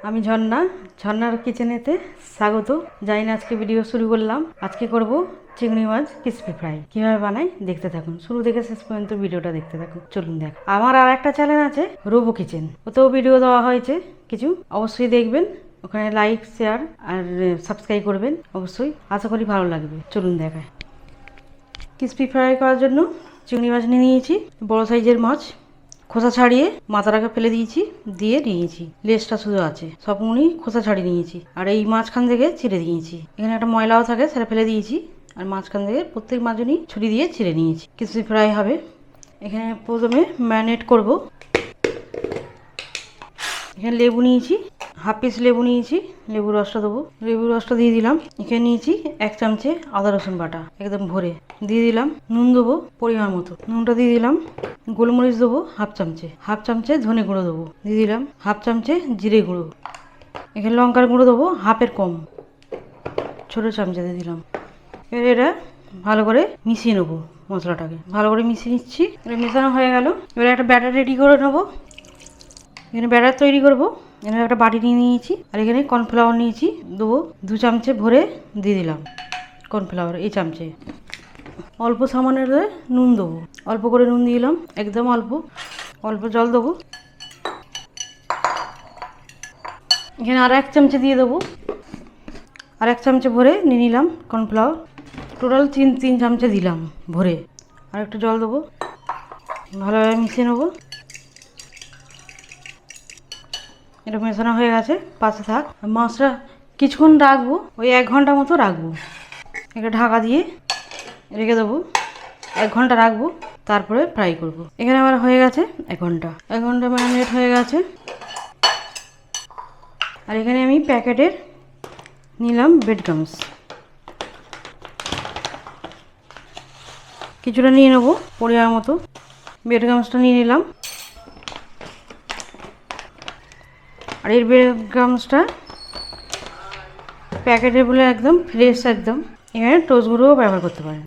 আমি ঝর্ণার কিচেনেতে স্বাগত জানি না। আজকে ভিডিও শুরু করলাম। আজকে করব চিংড়ি মাছ ক্রিসপি ফ্রাই। কিভাবে বানাই দেখতে থাকুন, শুরু থেকে শেষ পর্যন্ত ভিডিওটা দেখতে থাকুন। চলুন দেখ। আমার আর একটা চ্যানেল আছে রোবো কিচেন, ওতেও ভিডিও দেওয়া হয়েছে কিছু, অবশ্যই দেখবেন। ওখানে লাইক শেয়ার আর সাবস্ক্রাইব করবেন অবশ্যই, আশা করি ভালো লাগবে। চলুন দেখায়। ক্রিসপি ফ্রাই করার জন্য চিংড়ি মাছ নিয়ে নিয়েছি, বড় সাইজের মাছ। খোসা ছাড়িয়ে মাথাটাকে ফেলে দিয়েছি, দিয়ে নিয়েছি, লেজটা শুধু আছে, সবগুলি খোসা ছাড়িয়ে নিয়েছি। আর এই মাঝখান থেকে ছিঁড়ে দিয়েছি। এখানে একটা ময়লাও থাকে, সেটা ফেলে দিয়েছি। আর মাঝখান থেকে প্রত্যেক মাছুনি ছুরি দিয়ে ছিঁড়ে নিয়েছি। ক্রিসপি ফ্রাই হবে। এখানে প্রথমে ম্যারিনেট করব। এখানে লেবু নিয়েছি, হাফ পিস লেবু নিয়েছি, লেবুর রসটা দেবো। লেবুর রসটা দিয়ে দিলাম। এখানে নিয়েছি 1 চামচে আদা রসুন বাটা একদম ভরে দিয়ে দিলাম। নুন দেবো পরিমাণ মতো, নুনটা দিয়ে দিলাম। গোলমরিচ দেবো হাফ চামচে ধনে গুঁড়ো দেবো, দিয়ে দিলাম। হাফ চামচে জিরে গুঁড়ো। এখানে লঙ্কার গুঁড়ো দেবো হাফের কম, ছোটো চামচে দিয়ে দিলাম। এবার এটা ভালো করে মিশিয়ে নেবো, মশলাটাকে ভালো করে মিশিয়ে নিচ্ছি। এটা মেশানো হয়ে গেল। এবার একটা ব্যাটার রেডি করে নেবো। এখানে ব্যাটার তৈরি করব। এখানে একটা বাটি নিয়ে নিয়েছি, আর এখানে কর্নফ্লাওয়ার নিয়েছি, দেবো 2 চামচে ভরে দিয়ে দিলাম কর্নফ্লাওয়ার এই চামচে। অল্প সামান্য নুন দেবো, অল্প করে নুন দিয়ে দিলাম, একদম অল্প। অল্প জল দেবো। এখানে আর 1 চামচে দিয়ে দেবো, আর 1 চামচে ভরে নিয়ে নিলাম কর্নফ্লাওয়ার। টোটাল 3 চামচে দিলাম ভরে। আর একটু জল দেবো, ভালোভাবে মিশিয়ে নেবো। এটা মেশানো হয়ে গেছে, পাশে থাক। মাছটা কিছুক্ষণ রাখবো, ওই 1 ঘন্টা মতো রাখবো। এটা ঢাকা দিয়ে রেখে দেবো, 1 ঘন্টা রাখবো, তারপরে ফ্রাই করব। এখানে আমার হয়ে গেছে 1 ঘন্টা। 1 ঘন্টা ম্যারিনেট হয়ে গেছে। আর এখানে আমি প্যাকেটের নিলাম ব্রেড ক্রাম্বস, কিছুটা নিয়ে নেবো পরিমাণ মতো। ব্রেড ক্রাম্বসটা নিয়ে নিলাম। আর এই ব্রেড ক্রাম্বসটা প্যাকেটের বলে একদম ফ্রেশ, একদম। এখানে টোস্ট গুঁড়োও ব্যবহার করতে পারেন।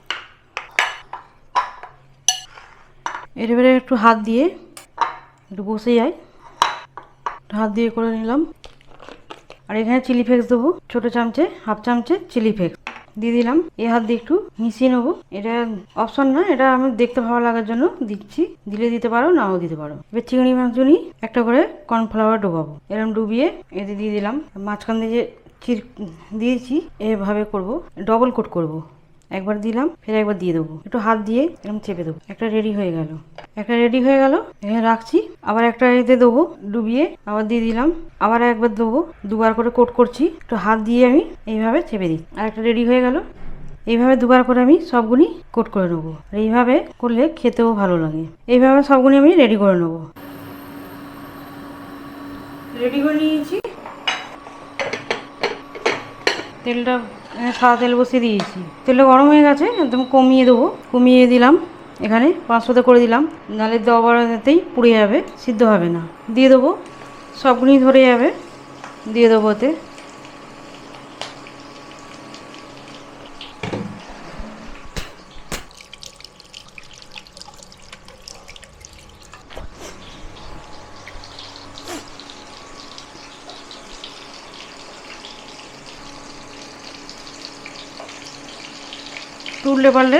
এবারে একটু হাত দিয়ে একটু বসে যায়, হাত দিয়ে করে নিলাম। আর এখানে চিলি ফ্লেক্স দেবো, ছোটো চামচে হাফ চামচে চিলি ফ্লেক্স দিয়ে দিলাম। এই হাত দিয়ে একটু মিশিয়ে নেবো। এটা অপশন না, এটা আমি দেখতে ভালো লাগার জন্য দিচ্ছি, দিলে দিতে পারো, নাও দিতে পারো। এবার চিংড়ি মাছগুলি একটা করে কর্নফ্লাওয়ার ডোবাবো, এরকম ডুবিয়ে এতে দিয়ে দিলাম। মাঝখান দিয়ে যে দিয়েছি এভাবে করব, ডবল কোট করব। একবার দিলাম, ফের একবার দিয়ে দেবো, একটু হাত দিয়ে এরকম চেপে দেবো। একটা রেডি হয়ে গেল, এখানে রাখছি। আবার একটা এতে দেবো, ডুবিয়ে আবার দিয়ে দিলাম। আবার একবার দেবো, দুবার করে কোট করছি, একটু হাত দিয়ে আমি এইভাবে চেপে দিই। আর একটা রেডি হয়ে গেল। এইভাবে দুবার করে আমি সবগুলি কোট করে নেবো। আর এইভাবে করলে খেতেও ভালো লাগে। এইভাবে সবগুলি আমি রেডি করে নেবো। রেডি করে নিয়েছি। তেলটা সাদা তেল বসিয়ে দিয়েছি, তেলটা গরম হয়ে গেছে, একদম কমিয়ে দেবো। কমিয়ে দিলাম, এখানে 500তে করে দিলাম, নাহলে দেওয়াতেই পুড়ে যাবে, সিদ্ধ হবে না। দিয়ে দেবো, সবগুলি ধরে যাবে, দিয়ে দেবো ওতে। তুললে পারলে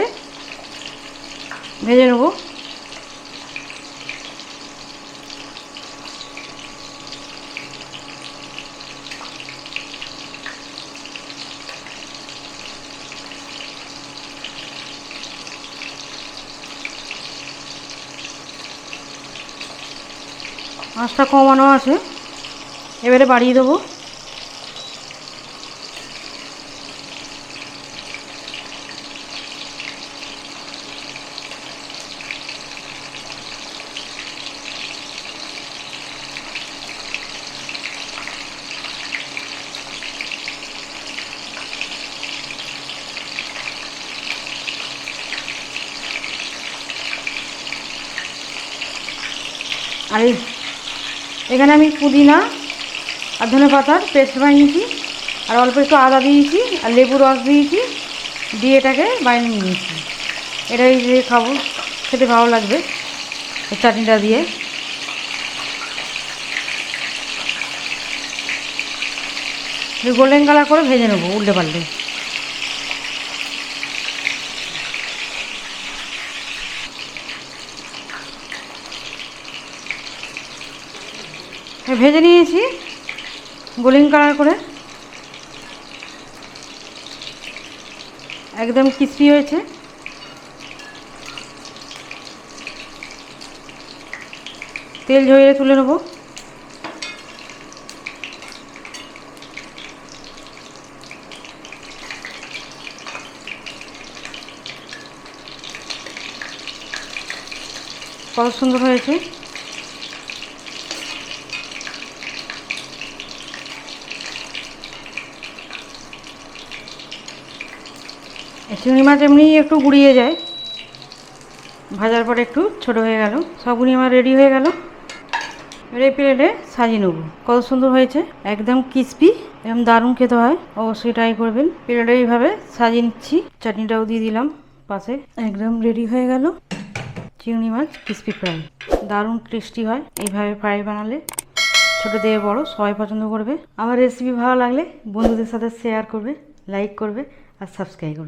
ভেজে নেবো। আঁচটা কমানো আছে, এবারে বাড়িয়ে দেবো। আর এখানে আমি পুদিনা আর ধনে পাতার পেস্ট বানিয়েছি, আর অল্প একটু আদা দিয়েছি, আর লেবু রস দিয়েছি, দিয়ে এটাকে বানিয়ে নিয়েছি। এটাই দিয়ে খাবো, খেতে ভালো লাগবে চাটনিটা দিয়ে। গোল্ডেন কালার করে ভেজে নেবো উল্টে পাল্টে। ভেজে নিয়েছি গোল্ডেন কালার করে, একদম ক্রিস্পি হয়েছে। তেল ঝরিয়ে তুলে নেবো। কত সুন্দর হয়েছে। চিংড়ি মাছ এমনি একটু গুঁড়িয়ে যায়, ভাজার পরে একটু ছোট হয়ে গেল। সবগুলি আমার রেডি হয়ে গেল। এবার এই প্লেটে সাজিয়ে নেব। কত সুন্দর হয়েছে, একদম ক্রিস্পি, একদম দারুণ খেতে হয়, অবশ্যই ট্রাই করবেন। প্লেটে এইভাবে সাজিয়ে নিচ্ছি, চাটনিটাও দিয়ে দিলাম পাশে। একদম রেডি হয়ে গেল চিংড়ি মাছ ক্রিস্পি ফ্রাই। দারুণ টেস্টি হয় এইভাবে ফ্রাই বানালে, ছোটো থেকে বড় সবাই পছন্দ করবে। আমার রেসিপি ভালো লাগলে বন্ধুদের সাথে শেয়ার করবে, লাইক করবে আর সাবস্ক্রাইব করবে।